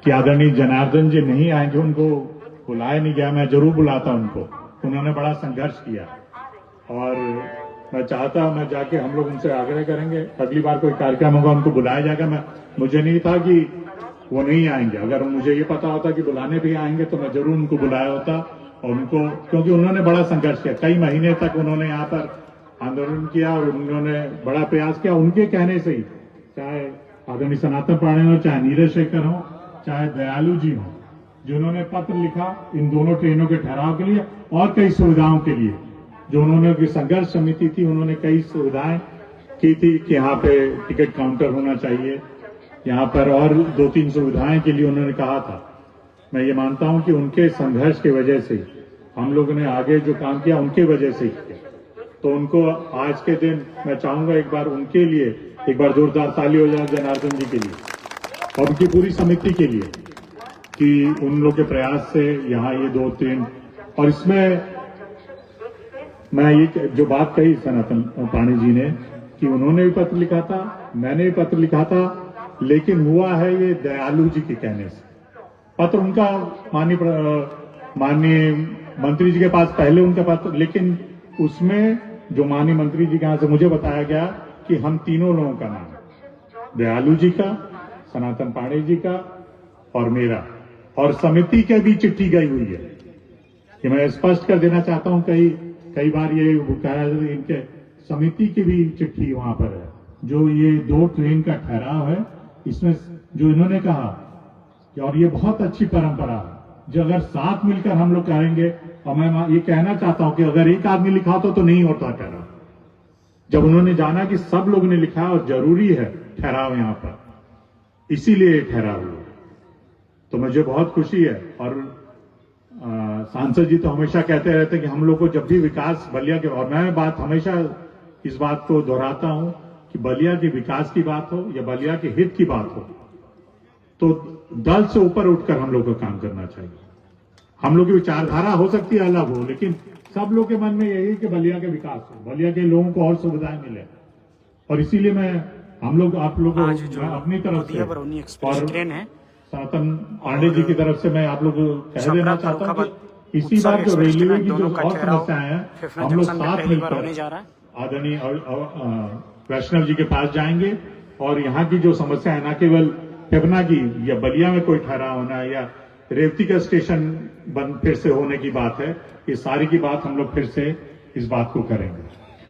कि आदरणीय जनार्दन जी नहीं आएंगे, उनको बुलाया नहीं गया, मैं जरूर बुलाता उनको। उन्होंने बड़ा संघर्ष किया और मैं चाहता, मैं जाके हम लोग उनसे आग्रह करेंगे, अगली बार कोई कार्यक्रम होगा उनको बुलाया जाएगा। मुझे नहीं था कि वो नहीं आएंगे, अगर मुझे ये पता होता कि बुलाने भी आएंगे तो मैं जरूर उनको बुलाया होता। और उनको, क्योंकि उन्होंने बड़ा संघर्ष किया, कई महीने तक उन्होंने यहाँ पर आंदोलन किया और उन्होंने बड़ा प्रयास किया। उनके कहने से ही, चाहे आदरणीय सनातन पांडे हो, चाहे नीरज शेखर हो, चाहे दयालु जी हो, जिन्होंने पत्र लिखा इन दोनों ट्रेनों के ठहराव के लिए और कई सुविधाओं के लिए, जो उन्होंने संघर्ष समिति थी, उन्होंने कई सुविधाएं की थी कि यहाँ पे टिकट काउंटर होना चाहिए, यहाँ पर और 2-3 सुविधाएं के लिए उन्होंने कहा था। मैं ये मानता हूं कि उनके संघर्ष की वजह से हम लोगों ने आगे जो काम किया, उनके वजह से किया। तो उनको आज के दिन मैं चाहूंगा एक बार उनके लिए एक बार जोरदार ताली हो जाए जनार्दन जी के लिए और उनकी पूरी समिति के लिए कि उन लोग के प्रयास से यहाँ ये 2 ट्रेन। और इसमें मैं ये जो बात कही सनातन पांडे जी ने कि उन्होंने भी पत्र लिखा था, मैंने भी पत्र लिखा था, लेकिन हुआ है ये दयालु जी के कहने से। पत्र उनका माननीय मंत्री जी के पास पहले उनका पत्र, लेकिन उसमें जो माननीय मंत्री जी के यहाँ से मुझे बताया गया कि हम तीनों लोगों का नाम, दयालु जी का, सनातन पांडे जी का और मेरा, और समिति के भी चिट्ठी गई हुई है। कि मैं स्पष्ट कर देना चाहता हूं, कई बार ये कहा इनके समिति की भी चिट्ठी वहां पर है, जो ये 2 ट्रेन का ठहराव है, इसमें जो इन्होंने कहा कि और ये बहुत अच्छी परंपरा है, जो अगर साथ मिलकर हम लोग करेंगे। और मैं ये कहना चाहता हूं कि अगर एक आदमी लिखा होता तो नहीं होता ठहराव। जब उन्होंने जाना कि सब लोग ने लिखा और जरूरी है ठहराव यहाँ पर, इसीलिए ठहराव हुआ, तो मुझे बहुत खुशी है। और सांसद जी तो हमेशा कहते रहते हैं कि हम लोग को जब भी विकास बलिया के, और मैं बात हमेशा इस बात को दोहराता हूं कि बलिया के विकास की बात हो या बलिया के हित की बात हो, तो दल से ऊपर उठकर हम लोग को काम करना चाहिए। हम लोग की विचारधारा हो सकती है अलग हो, लेकिन सब लोग के मन में यही है कि बलिया के विकास हो, बलिया के लोगों को और सुविधाएं मिले। और इसीलिए हम लोग आप लोग अपनी तरफ से और सनातन पांडे जी की तरफ से मैं आप लोग को कह देना चाहता हूं कि इसी बार जो रेलवे की जो और समस्याएं हैं, हम लोग साथ मिलकर आदरणीय वैष्णव जी के पास जाएंगे और यहाँ की जो समस्या है, न केवल पिपना की या बलिया में कोई ठहराव होना या रेवती का स्टेशन बंद फिर से होने की बात है, ये सारी की बात हम लोग फिर से इस बात को करेंगे।